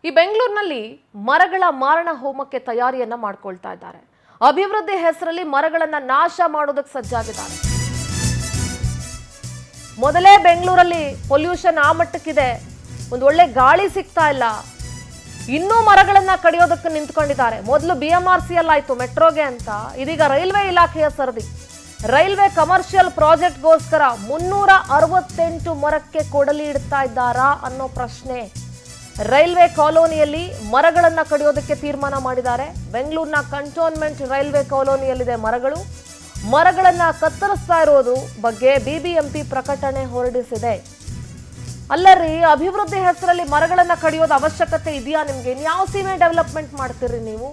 ಈ ಬೆಂಗಳೂರಿನಲ್ಲಿ ಮರಗಳ ಮಾರಣ ಹೋಮಕ್ಕೆ ತಯಾರಿಯನ್ನ ಮಾಡ್ಕೊಳ್ತಾ ಇದ್ದಾರೆ. ಅಭಿವೃದ್ಧಿ ಹೆಸರಲ್ಲಿ ಮರಗಳನ್ನ ನಾಶ ಮಾಡೋದಕ್ಕೆ ಸಜ್ಜಾಗಿದ್ದಾರೆ. ಮೊದಲೇ ಬೆಂಗಳೂರಲ್ಲಿ ಪೊಲ್ಯೂಷನ್ ಆ ಮಟ್ಟಕ್ಕಿದೆ, ಒಂದು ಒಳ್ಳೆ ಗಾಳಿ ಸಿಗ್ತಾ ಇಲ್ಲ, ಇನ್ನೂ ಮರಗಳನ್ನ ಕಡಿಯೋದಕ್ಕೆ ನಿಂತ್ಕೊಂಡಿದ್ದಾರೆ. ಮೊದಲು BMRCL ಆಯ್ತು ಮೆಟ್ರೋಗೆ ಅಂತ, ಇದೀಗ ರೈಲ್ವೆ ಇಲಾಖೆಯ ಸರದಿ. ರೈಲ್ವೆ ಕಮರ್ಷಿಯಲ್ ಪ್ರಾಜೆಕ್ಟ್ಗೋಸ್ಕರ 368 ಮರಕ್ಕೆ ಕೊಡಲಿ ಇಡ್ತಾ ಇದ್ದಾರಾ ಅನ್ನೋ ಪ್ರಶ್ನೆ. ರೈಲ್ವೆ ಕಾಲೋನಿಯಲ್ಲಿ ಮರಗಳನ್ನ ಕಡಿಯೋದಕ್ಕೆ ತೀರ್ಮಾನ ಮಾಡಿದ್ದಾರೆ. ಬೆಂಗಳೂರಿನ ಕಂಟೋನ್ಮೆಂಟ್ ರೈಲ್ವೆ ಕಾಲೋನಿಯಲ್ಲಿದೆ ಮರಗಳನ್ನ ಕತ್ತರಿಸ್ತಾ ಇರೋದು ಬಗ್ಗೆ BBMP ಪ್ರಕಟಣೆ ಹೊರಡಿಸಿದೆ. ಅಲ್ಲರಿ, ಅಭಿವೃದ್ಧಿ ಹೆಸರಲ್ಲಿ ಮರಗಳನ್ನ ಕಡಿಯೋದು ಅವಶ್ಯಕತೆ ಇದೆಯಾ ನಿಮ್ಗೆ? ಇನ್ಯಾವ ಸೀಮೆ ಡೆವಲಪ್ಮೆಂಟ್ ಮಾಡ್ತೀರಿ ನೀವು?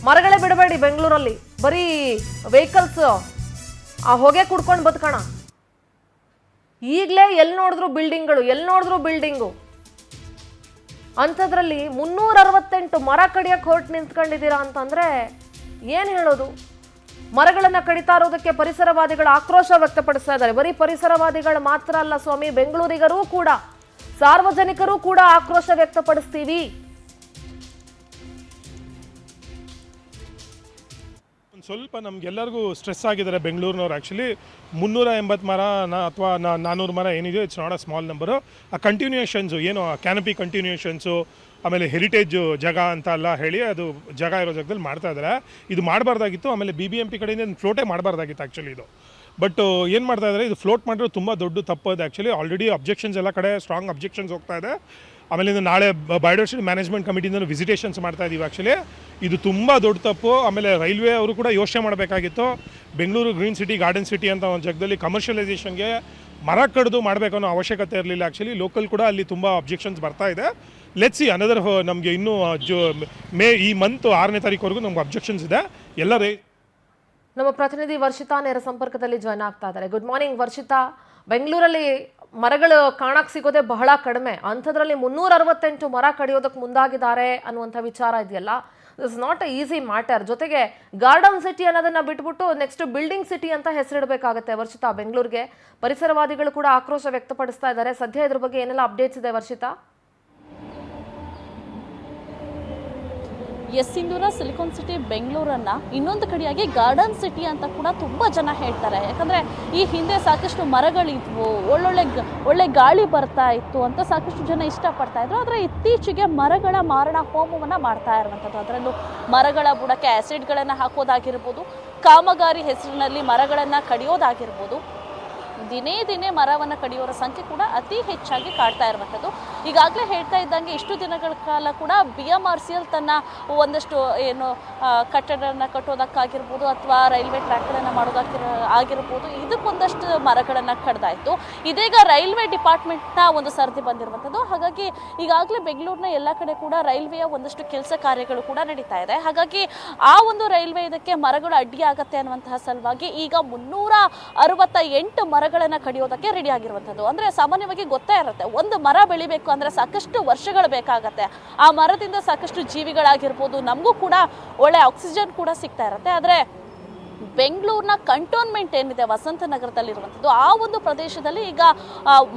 ಮರಗಳೇ ಬಿಡಬೇಡಿ ಬೆಂಗಳೂರಲ್ಲಿ, ಬರೀ ವೆಹಿಕಲ್ಸ್ ಆ ಹೊಗೆ ಕುಡ್ಕೊಂಡು ಬದುಕೋಣ. ಈಗಲೇ ಎಲ್ಲಿ ನೋಡಿದ್ರು ಬಿಲ್ಡಿಂಗು. ಅಂಥದ್ರಲ್ಲಿ 368 ಮರ ಕಡಿಯಕ್ಕೆ ಹೊರಟು ನಿಂತ್ಕೊಂಡಿದ್ದೀರಾ ಅಂತಂದ್ರೆ ಏನು ಹೇಳೋದು? ಮರಗಳನ್ನ ಕಡಿತಾ ಇರೋದಕ್ಕೆ ಪರಿಸರವಾದಿಗಳು ಆಕ್ರೋಶ ವ್ಯಕ್ತಪಡಿಸ್ತಾ ಇದ್ದಾರೆ. ಬರೀ ಪರಿಸರವಾದಿಗಳು ಮಾತ್ರ ಅಲ್ಲ ಸ್ವಾಮಿ, ಬೆಂಗಳೂರಿಗರೂ ಕೂಡ, ಸಾರ್ವಜನಿಕರು ಕೂಡ ಆಕ್ರೋಶ ವ್ಯಕ್ತಪಡಿಸ್ತೀವಿ. ಸ್ವಲ್ಪ ನಮ್ಗೆಲ್ಲರಿಗೂ ಸ್ಟ್ರೆಸ್ ಆಗಿದ್ದಾರೆ ಬೆಂಗಳೂರಿನವ್ರು. ಆ್ಯಕ್ಚುಲಿ 380 ಮರ ಅಥವಾ 400 ಮರ ಏನಿದೆ, it's not a small number. ಆ ಕಂಟಿನ್ಯೂಷನ್ಸು ಏನು ಕ್ಯಾನಪಿ ಕಂಟಿನ್ಯೂಷನ್ಸು, ಆಮೇಲೆ ಹೆರಿಟೇಜ್ ಜಾಗ ಅಂತ ಎಲ್ಲ ಹೇಳಿ ಅದು ಜಾಗ ಇರೋ ಜಾಗದಲ್ಲಿ ಮಾಡ್ತಾ ಇದ್ದಾರೆ. ಇದು ಮಾಡಬಾರ್ದಾಗಿತ್ತು. ಆಮೇಲೆ BBMP ಕಡೆಯಿಂದ ಫ್ಲೋಟೇ ಮಾಡಬಾರ್ದಾಗಿತ್ತು ಆ್ಯಕ್ಚುಲಿ ಇದು. ಬಟ್ ಏನು ಮಾಡ್ತಾ ಇದ್ದಾರೆ, ಇದು ಫ್ಲೋಟ್ ಮಾಡಿರೋದು ತುಂಬ ದೊಡ್ಡ ತಪ್ಪದು ಆ್ಯಕ್ಚುಲಿ. ಆಲ್ರೆಡಿ ಅಬ್ಜೆಕ್ಷನ್ಸ್ ಎಲ್ಲ ಕಡೆ ಸ್ಟ್ರಾಂಗ್ ಅಬ್ಜೆಕ್ಷನ್ಸ್ ಹೋಗ್ತಾ ಇದೆ. ಆಮೇಲೆ ನಾಳೆ ಬಯೋಡೈವರ್ಸಿಟಿ ಮ್ಯಾನೇಜ್ಮೆಂಟ್ ಕಮಿಟಿಯಿಂದ ವಿಸಿಟೇಷನ್ಸ್ ಮಾಡ್ತಾ ಇದ್ದೀವಿ. ಆ್ಯಕ್ಚುಲಿ ಇದು ತುಂಬ ದೊಡ್ಡ ತಪ್ಪು. ಆಮೇಲೆ ರೈಲ್ವೆ ಅವರು ಕೂಡ ಯೋಚನೆ ಮಾಡಬೇಕಾಗಿತ್ತು. Bengaluru green city garden city ಅಂತ ಒಂದು ಜಾಗದಲ್ಲಿ ಕಮರ್ಷಿಯಲೈಸೇಷನ್ಗೆ ಮರ ಕಡಿದು ಮಾಡಬೇಕು ಅನ್ನೋ ಅವಶ್ಯಕತೆ ಇರಲಿಲ್ಲ. ಆ್ಯಕ್ಚುಲಿ ಲೋಕಲ್ ಕೂಡ ಅಲ್ಲಿ ತುಂಬ ಅಬ್ಜೆಕ್ಷನ್ಸ್ ಬರ್ತಾ ಇದೆ. ಲೆಟ್ಸ್ ಸಿ ಅನದರ್, ನಮಗೆ ಇನ್ನೂ ಈ ಮಂತ್ 6ನೇ ತಾರೀಕುವರೆಗೂ ನಮ್ಗೆ ಅಬ್ಜೆಕ್ಷನ್ಸ್ ಇದೆ ಎಲ್ಲ. ನಮ್ಮ ಪ್ರತಿನಿಧಿ ವರ್ಷಿತಾ ನೇರ ಸಂಪರ್ಕದಲ್ಲಿ ಜಾಯ್ನ್ ಆಗ್ತಾ ಇದ್ದಾರೆ. Good morning Varshitha. ಬೆಂಗಳೂರಲ್ಲಿ ಮರಗಳು ಕಾಣಕ್ಕೆ ಸಿಗೋದೇ ಬಹಳ ಕಡಿಮೆ, ಅಂಥದ್ರಲ್ಲಿ 368 ಮರ ಕಡಿಯೋದಕ್ಕೆ ಮುಂದಾಗಿದ್ದಾರೆ ಅನ್ನುವಂಥ ವಿಚಾರ ಇದೆಯಲ್ಲ, it's not a easy matter. ಜೊತೆಗೆ ಗಾರ್ಡನ್ ಸಿಟಿ ಅನ್ನೋದನ್ನ ಬಿಟ್ಬಿಟ್ಟು ನೆಕ್ಸ್ಟ್ ಬಿಲ್ಡಿಂಗ್ ಸಿಟಿ ಅಂತ ಹೆಸರಿಡಬೇಕಾಗತ್ತೆ ವರ್ಷಿತಾ ಬೆಂಗಳೂರಿಗೆ. ಪರಿಸರವಾದಿಗಳು ಕೂಡ ಆಕ್ರೋಶ ವ್ಯಕ್ತಪಡಿಸ್ತಾ ಇದ್ದಾರೆ. ಸದ್ಯ ಇದ್ರ ಬಗ್ಗೆ ಏನೆಲ್ಲ ಅಪ್ಡೇಟ್ಸ್ ಇದೆ ವರ್ಷಿತಾ? ಸಿಂಧೂರ ಸಿಲಿಕಾನ್ ಸಿಟಿ ಬೆಂಗಳೂರನ್ನ ಇನ್ನೊಂದು ಕಡೆಯಾಗಿ ಗಾರ್ಡನ್ ಸಿಟಿ ಅಂತ ಕೂಡ ತುಂಬ ಜನ ಹೇಳ್ತಾರೆ. ಯಾಕಂದರೆ ಈ ಹಿಂದೆ ಸಾಕಷ್ಟು ಮರಗಳಿದ್ವು, ಒಳ್ಳೆ ಗಾಳಿ ಬರ್ತಾ ಇತ್ತು ಅಂತ ಸಾಕಷ್ಟು ಜನ ಇಷ್ಟಪಡ್ತಾ ಇದ್ರು. ಆದರೆ ಇತ್ತೀಚೆಗೆ ಮರಗಳ ಮಾರಣ ಹೋಮವನ್ನು ಮಾಡ್ತಾ ಇರುವಂಥದ್ದು, ಅದರಲ್ಲೂ ಮರಗಳ ಬುಡಕ್ಕೆ ಆ್ಯಸಿಡ್ಗಳನ್ನು ಹಾಕೋದಾಗಿರ್ಬೋದು, ಕಾಮಗಾರಿ ಹೆಸರಿನಲ್ಲಿ ಮರಗಳನ್ನು ಕಡಿಯೋದಾಗಿರ್ಬೋದು, ದಿನೇ ಮರವನ್ನು ಕಡಿಯೋರ ಸಂಖ್ಯೆ ಕೂಡ ಅತಿ ಹೆಚ್ಚಾಗಿ ಕಾಡ್ತಾ ಇರುವಂಥದ್ದು. ಈಗಾಗಲೇ ಹೇಳ್ತಾ ಇದ್ದಂಗೆ ಇಷ್ಟು ದಿನಗಳ ಕಾಲ ಕೂಡ BMRCL ತನ್ನ ಒಂದಷ್ಟು ಏನು ಕಟ್ಟಡವನ್ನು ಕಟ್ಟೋದಕ್ಕಾಗಿರ್ಬೋದು ಅಥವಾ ರೈಲ್ವೆ ಟ್ರ್ಯಾಕ್ಗಳನ್ನು ಆಗಿರ್ಬೋದು, ಇದಕ್ಕೊಂದಷ್ಟು ಮರಗಳನ್ನು ಕಡ್ದಾಯಿತು. ಇದೀಗ ರೈಲ್ವೆ ಡಿಪಾರ್ಟ್ಮೆಂಟ್ನ ಒಂದು ಸರದಿ ಬಂದಿರುವಂಥದ್ದು. ಹಾಗಾಗಿ ಈಗಾಗಲೇ ಬೆಂಗಳೂರಿನ ಎಲ್ಲ ಕಡೆ ಕೂಡ ರೈಲ್ವೆಯ ಒಂದಷ್ಟು ಕೆಲಸ ಕಾರ್ಯಗಳು ಕೂಡ ನಡೀತಾ ಇದೆ. ಹಾಗಾಗಿ ಆ ಒಂದು ರೈಲ್ವೆ ಇದಕ್ಕೆ ಮರಗಳು ಅಡ್ಡಿಯಾಗತ್ತೆ ಅನ್ನುವಂತಹ ಸಲುವಾಗಿ ಈಗ 368 ಮರಗಳನ್ನ ಕಡಿಯೋದಕ್ಕೆ ರೆಡಿ ಆಗಿರುವಂಥದ್ದು. ಅಂದ್ರೆ ಸಾಮಾನ್ಯವಾಗಿ ಗೊತ್ತೇ ಇರುತ್ತೆ, ಒಂದು ಮರ ಬೆಳಿಬೇಕು ಅಂದ್ರೆ ಸಾಕಷ್ಟು ವರ್ಷಗಳು ಬೇಕಾಗತ್ತೆ. ಆ ಮರದಿಂದ ಸಾಕಷ್ಟು ಜೀವಿಗಳಾಗಿರ್ಬೋದು, ನಮಗೂ ಕೂಡ ಒಳ್ಳೆ ಆಕ್ಸಿಜನ್ ಕೂಡ ಸಿಗ್ತಾ ಇರುತ್ತೆ. ಆದ್ರೆ ಬೆಂಗಳೂರಿನ ಕಂಟೋನ್ಮೆಂಟ್ ಏನಿದೆ ವಸಂತ ನಗರದಲ್ಲಿರುವಂಥದ್ದು, ಆ ಒಂದು ಪ್ರದೇಶದಲ್ಲಿ ಈಗ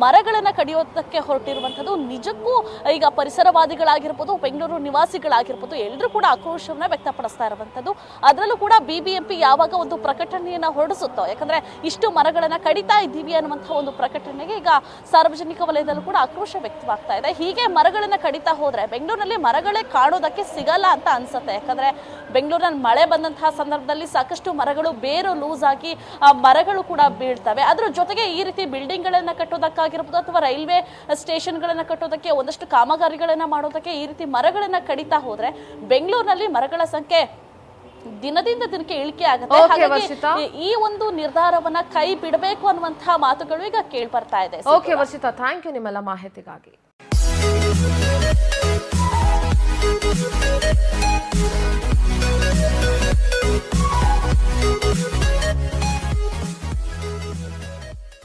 ಮರಗಳನ್ನು ಕಡಿಯೋದಕ್ಕೆ ಹೊರಟಿರುವಂಥದ್ದು ನಿಜಕ್ಕೂ ಈಗ ಪರಿಸರವಾದಿಗಳಾಗಿರ್ಬೋದು, ಬೆಂಗಳೂರು ನಿವಾಸಿಗಳಾಗಿರ್ಬೋದು, ಎಲ್ಲರೂ ಕೂಡ ಆಕ್ರೋಶವನ್ನು ವ್ಯಕ್ತಪಡಿಸ್ತಾ ಇರುವಂಥದ್ದು. ಅದರಲ್ಲೂ ಕೂಡ BBMP ಯಾವಾಗ ಒಂದು ಪ್ರಕಟಣೆಯನ್ನು ಹೊರಡಿಸುತ್ತೋ, ಯಾಕಂದ್ರೆ ಇಷ್ಟು ಮರಗಳನ್ನು ಕಡಿತಾ ಇದ್ದೀವಿ ಅನ್ನುವಂಥ ಒಂದು ಪ್ರಕಟಣೆಗೆ ಈಗ ಸಾರ್ವಜನಿಕ ವಲಯದಲ್ಲೂ ಕೂಡ ಆಕ್ರೋಶ ವ್ಯಕ್ತವಾಗ್ತಾ ಇದೆ. ಹೀಗೆ ಮರಗಳನ್ನು ಕಡಿತಾ ಹೋದ್ರೆ ಬೆಂಗಳೂರಿನಲ್ಲಿ ಮರಗಳೇ ಕಾಣೋದಕ್ಕೆ ಸಿಗಲ್ಲ ಅಂತ ಅನ್ಸುತ್ತೆ. ಯಾಕಂದ್ರೆ ಬೆಂಗಳೂರಿನಲ್ಲಿ ಮಳೆ ಬಂದಂತಹ ಸಂದರ್ಭದಲ್ಲಿ ಸಾಕಷ್ಟು ಮರಗಳು ಬೇರು ಲೂಸ್ ಆಗಿ ಮರಗಳು ಕೂಡ ಬೀಳ್ತವೆ. ಅದರ ಜೊತೆಗೆ ಈ ರೀತಿ ಬಿಲ್ಡಿಂಗ್ ಗಳನ್ನ ಕಟ್ಟೋದಕ್ಕಾಗಿರ್ಬೋದು ಅಥವಾ ರೈಲ್ವೆ ಸ್ಟೇಷನ್ ಗಳನ್ನ ಕಟ್ಟೋದಕ್ಕೆ, ಒಂದಷ್ಟು ಕಾಮಗಾರಿಗಳನ್ನ ಮಾಡೋದಕ್ಕೆ ಈ ರೀತಿ ಮರಗಳನ್ನ ಕಡಿತಾ ಹೋದ್ರೆ ಬೆಂಗಳೂರಿನಲ್ಲಿ ಮರಗಳ ಸಂಖ್ಯೆ ದಿನದಿಂದ ದಿನಕ್ಕೆ ಇಳಿಕೆ ಆಗುತ್ತೆ. ಹಾಗಾಗಿ ಈ ಒಂದು ನಿರ್ಧಾರವನ್ನ ಕೈ ಬಿಡಬೇಕು ಅನ್ನುವಂತಹ ಮಾತುಗಳು ಈಗ ಕೇಳಿ ಬರ್ತಾ ಇದೆ. ಓಕೆ ವರ್ಷಿತಾ, ಥ್ಯಾಂಕ್ ಯು ನಿಮ್ಮೆಲ್ಲ ಮಾಹಿತಿಗಾಗಿ.